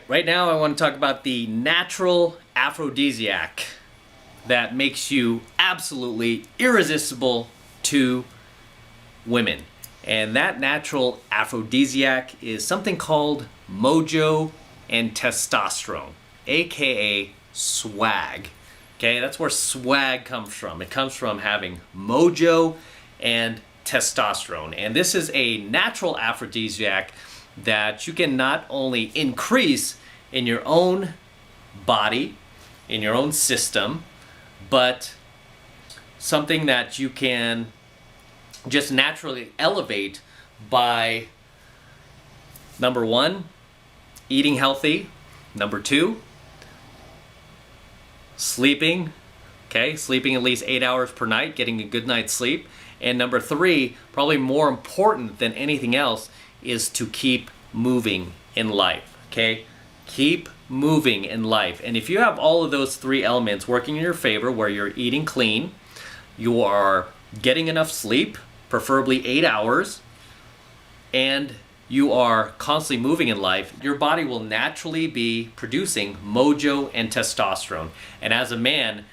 right now I want to talk about the natural aphrodisiac that makes you absolutely irresistible to women. And that natural aphrodisiac is something called mojo and testosterone, aka swag. Okay, that's where swag comes from. It comes from having mojo and testosterone. And this is a natural aphrodisiac that you can not only increase in your own body, in your own system, but something that you can just naturally elevate by, number one, eating healthy. Number two, sleeping. Okay, sleeping at least 8 hours per night, getting a good night's sleep. And number three, probably more important than anything else, is to keep moving in life. Okay, keep moving in life. And if you have all of those three elements working in your favor, where you're eating clean, you are getting enough sleep, preferably 8 hours, and you are constantly moving in life, your body will naturally be producing mojo and testosterone. And as a man,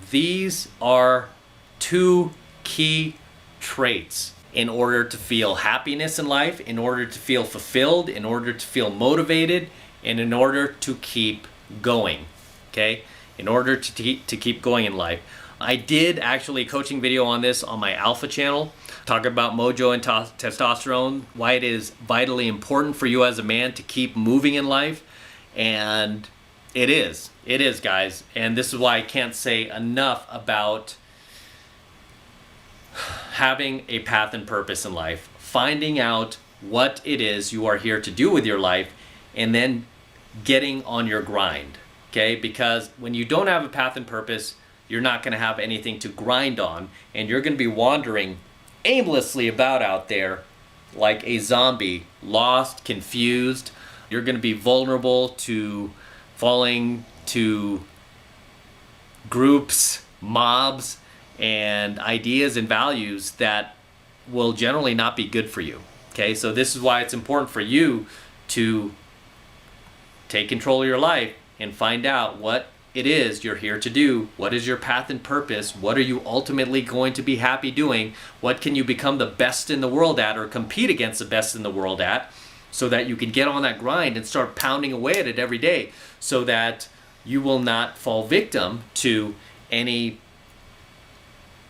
these are two key traits in order to feel happiness in life, in order to feel fulfilled, in order to feel motivated, and in order to keep going. Okay? In order to keep going in life. I did actually a coaching video on this on my Alpha channel, talking about mojo and testosterone, why it is vitally important for you as a man to keep moving in life. And it is guys. And this is why I can't say enough about having a path and purpose in life, finding out what it is you are here to do with your life, and then getting on your grind. Okay? Because when you don't have a path and purpose, you're not going to have anything to grind on, and you're going to be wandering aimlessly about out there like a zombie, lost, confused. You're going to be vulnerable to falling to groups, mobs, and ideas and values that will generally not be good for you. Okay, so this is why it's important for you to take control of your life and find out what it is you're here to do. What is your path and purpose? What are you ultimately going to be happy doing? What can you become the best in the world at, or compete against the best in the world at, so that you can get on that grind and start pounding away at it every day, so that you will not fall victim to any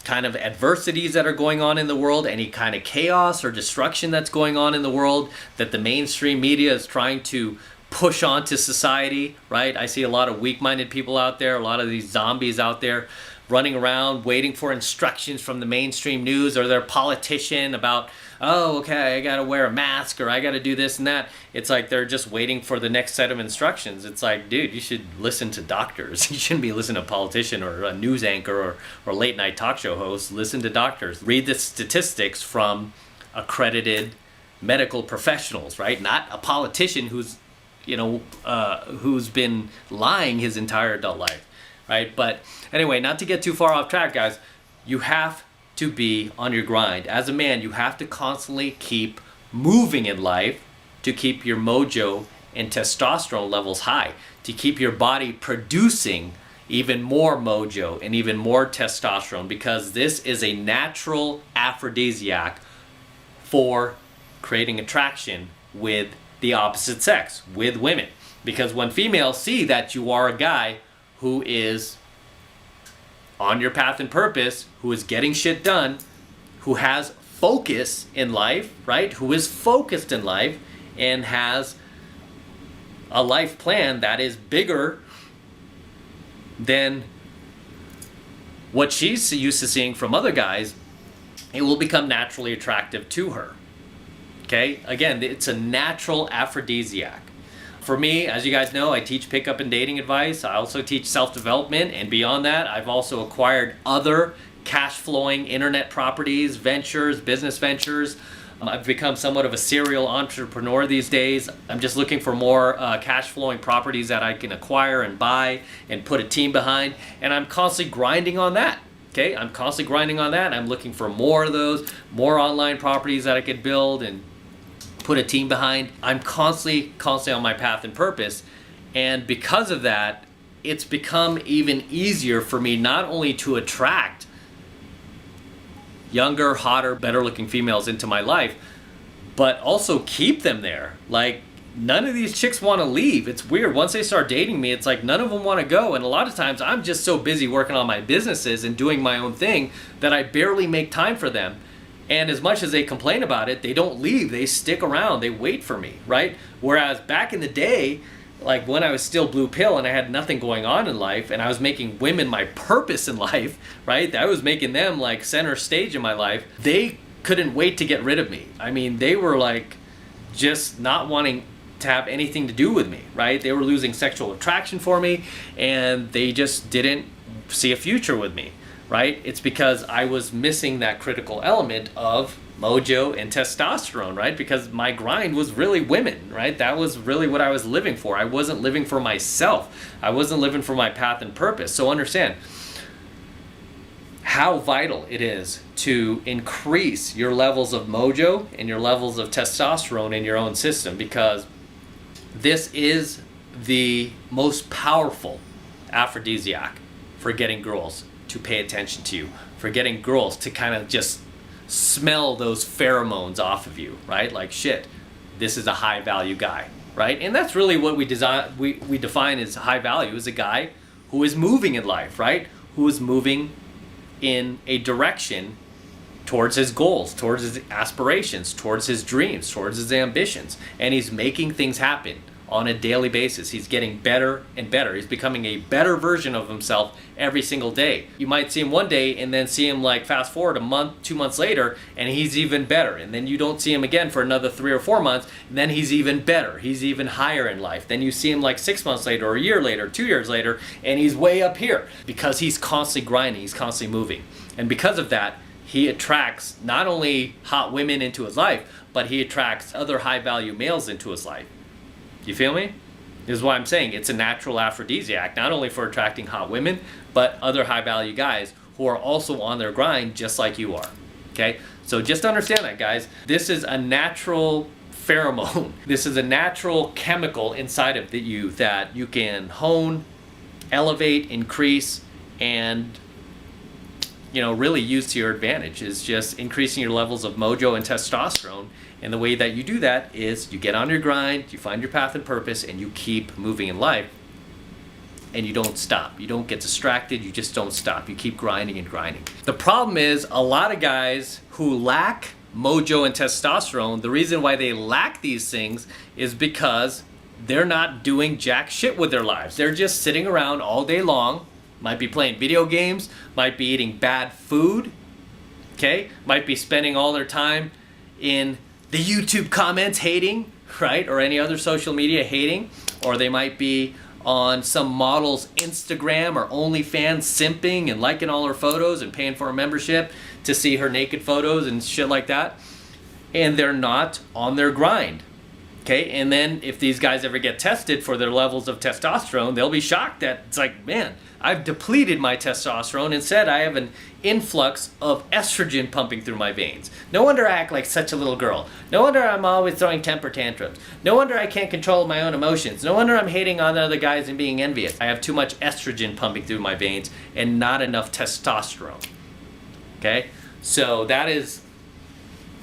kind of adversities that are going on in the world, any kind of chaos or destruction that's going on in the world that the mainstream media is trying to push onto society, right? I see a lot of weak-minded people out there, a lot of these zombies out there running around waiting for instructions from the mainstream news or their politician about, oh, okay, I gotta wear a mask, or I gotta do this and that. It's like they're just waiting for the next set of instructions. It's like, dude, you should listen to doctors. You shouldn't be listening to a politician or a news anchor or late night talk show host. Listen to doctors. Read the statistics from accredited medical professionals, right? Not a politician who's been lying his entire adult life, right? But anyway, not to get too far off track, guys, you have to be on your grind. As a man, you have to constantly keep moving in life to keep your mojo and testosterone levels high, to keep your body producing even more mojo and even more testosterone, because this is a natural aphrodisiac for creating attraction with the opposite sex, with women. Because when females see that you are a guy who is on your path and purpose, who is getting shit done, who has focus in life, right? Who is focused in life and has a life plan that is bigger than what she's used to seeing from other guys, it will become naturally attractive to her. Okay? Again, it's a natural aphrodisiac. For me, as you guys know, I teach pickup and dating advice. I also teach self-development, and beyond that, I've also acquired other cash-flowing internet properties, ventures, business ventures. I've become somewhat of a serial entrepreneur these days. I'm just looking for more cash-flowing properties that I can acquire and buy and put a team behind, and I'm constantly grinding on that. Okay, I'm constantly grinding on that. I'm looking for more of those, more online properties that I could build and put a team behind. I'm constantly on my path and purpose, And because of that, it's become even easier for me not only to attract younger, hotter, better looking females into my life, but also keep them there. Like, none of these chicks want to leave. It's weird. Once they start dating me, it's like none of them want to go. And a lot of times I'm just so busy working on my businesses and doing my own thing that I barely make time for them. And as much as they complain about it, they don't leave. They stick around. They wait for me, right? Whereas back in the day, like when I was still blue pill and I had nothing going on in life and I was making women my purpose in life, right? I was making them like center stage in my life. They couldn't wait to get rid of me. I mean, they were like just not wanting to have anything to do with me, right? They were losing sexual attraction for me and they just didn't see a future with me, right? It's because I was missing that critical element of mojo and testosterone, right? Because my grind was really women, right? That was really what I was living for. I wasn't living for myself. I wasn't living for my path and purpose. So understand how vital it is to increase your levels of mojo and your levels of testosterone in your own system, because this is the most powerful aphrodisiac for getting girls to pay attention to you, for getting girls to kind of just smell those pheromones off of you, right? Like, shit, this is a high value guy, right? And that's really what we define as high value, is a guy who is moving in life, right? Who is moving in a direction towards his goals, towards his aspirations, towards his dreams, towards his ambitions. And he's making things happen on a daily basis. He's getting better and better. He's becoming a better version of himself every single day. You might see him one day and then see him like fast forward a month, 2 months later, and he's even better. And then you don't see him again for another 3 or 4 months, and then he's even better. He's even higher in life. Then you see him like 6 months later, or a year later, 2 years later, and he's way up here because he's constantly grinding, he's constantly moving. And because of that, he attracts not only hot women into his life, but he attracts other high value males into his life. You feel me? This is why I'm saying it's a natural aphrodisiac, not only for attracting hot women, but other high value guys who are also on their grind just like you are. Okay? So just understand that, guys. This is a natural pheromone. This is a natural chemical inside of you that you can hone, elevate, increase, and really use to your advantage. Is just increasing your levels of mojo and testosterone. And the way that you do that is you get on your grind, you find your path and purpose, and you keep moving in life. And you don't stop. You don't get distracted. You just don't stop. You keep grinding and grinding. The problem is a lot of guys who lack mojo and testosterone, the reason why they lack these things is because they're not doing jack shit with their lives. They're just sitting around all day long. Might be playing video games, might be eating bad food, okay? Might be spending all their time in the YouTube comments hating, right? Or any other social media hating. Or they might be on some model's Instagram or OnlyFans simping and liking all her photos and paying for a membership to see her naked photos and shit like that. And they're not on their grind. Okay, and then if these guys ever get tested for their levels of testosterone, they'll be shocked that it's like, man, I've depleted my testosterone. Instead, I have an influx of estrogen pumping through my veins. No wonder I act like such a little girl. No wonder I'm always throwing temper tantrums. No wonder I can't control my own emotions. No wonder I'm hating on other guys and being envious. I have too much estrogen pumping through my veins and not enough testosterone. Okay, so that is,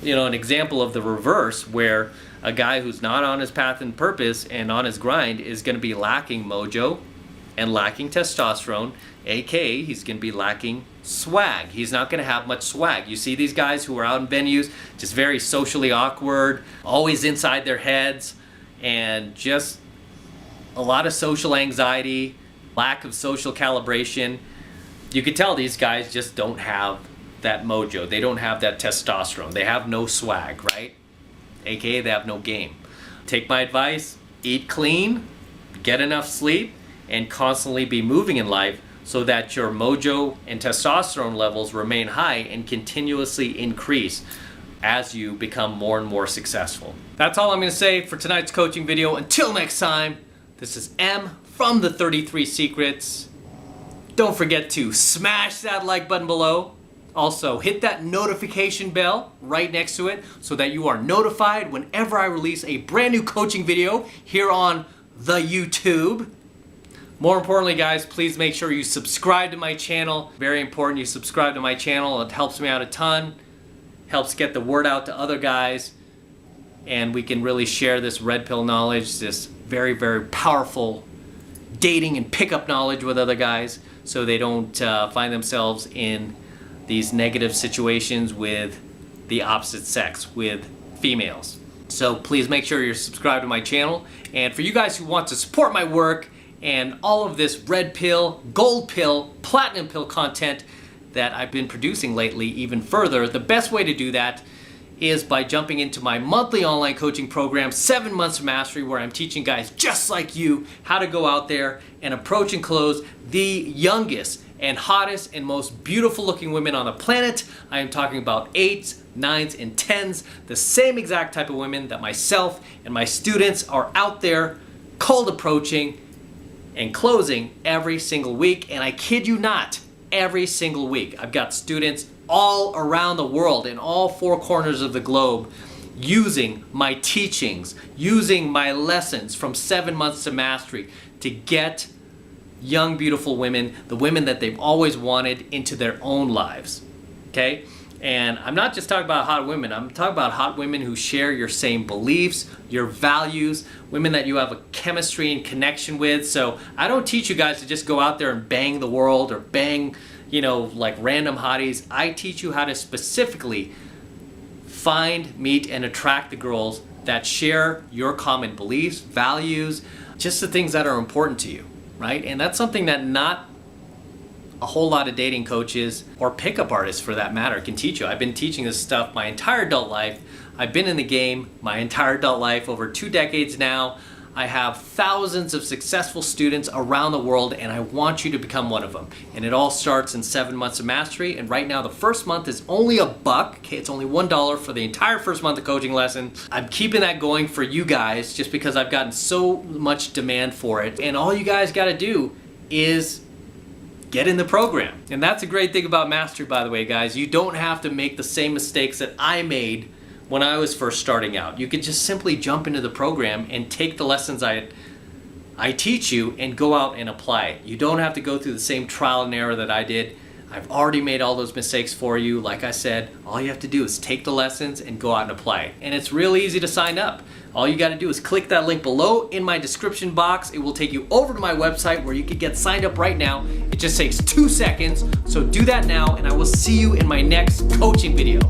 an example of the reverse, where a guy who's not on his path and purpose and on his grind is going to be lacking mojo and lacking testosterone, aka he's going to be lacking swag. He's not going to have much swag. You see these guys who are out in venues, just very socially awkward, always inside their heads, and just a lot of social anxiety, lack of social calibration. You could tell these guys just don't have that mojo. They don't have that testosterone. They have no swag, right? AKA they have no game. Take my advice, eat clean, get enough sleep, and constantly be moving in life so that your mojo and testosterone levels remain high and continuously increase as you become more and more successful. That's all I'm going to say for tonight's coaching video. Until next time, this is M from the 33 Secrets. Don't forget to smash that like button below. Also, hit that notification bell right next to it so that you are notified whenever I release a brand new coaching video here on the YouTube. More importantly, guys, please make sure you subscribe to my channel. Very important you subscribe to my channel. It helps me out a ton. Helps get the word out to other guys. And we can really share this red pill knowledge, this very, very powerful dating and pickup knowledge with other guys, so they don't find themselves in these negative situations with the opposite sex, with females. So please make sure you're subscribed to my channel. And for you guys who want to support my work and all of this red pill, gold pill, platinum pill content that I've been producing lately even further, the best way to do that is by jumping into my monthly online coaching program, 7 Months of Mastery, where I'm teaching guys just like you how to go out there and approach and close the youngest and hottest and most beautiful looking women on the planet. I am talking about 8s, 9s, and 10s, the same exact type of women that myself and my students are out there cold approaching and closing every single week. And I kid you not, every single week. I've got students all around the world, in all 4 corners of the globe, using my teachings, using my lessons from 7 Months to Mastery to get young, beautiful women, the women that they've always wanted, into their own lives. Okay? And I'm not just talking about hot women, I'm talking about hot women who share your same beliefs, your values, women that you have a chemistry and connection with. So I don't teach you guys to just go out there and bang the world or bang, like random hotties. I teach you how to specifically find, meet, and attract the girls that share your common beliefs, values, just the things that are important to you, right? And that's something that not a whole lot of dating coaches or pickup artists, for that matter, can teach you. I've been teaching this stuff my entire adult life. I've been in the game my entire adult life, over 2 decades now. I have thousands of successful students around the world, and I want you to become one of them. And it all starts in 7 Months of Mastery. And right now, the first month is only $1. Okay, it's only $1 for the entire first month of coaching lesson. I'm keeping that going for you guys just because I've gotten so much demand for it. And all you guys got to do is get in the program. And that's a great thing about Mastery, by the way, guys. You don't have to make the same mistakes that I made when I was first starting out. You could just simply jump into the program and take the lessons I teach you and go out and apply it. You don't have to go through the same trial and error that I did. I've already made all those mistakes for you. Like I said, all you have to do is take the lessons and go out and apply it. And it's real easy to sign up. All you got to do is click that link below in my description box. It will take you over to my website where you can get signed up right now. It just takes 2 seconds. So do that now, and I will see you in my next coaching video.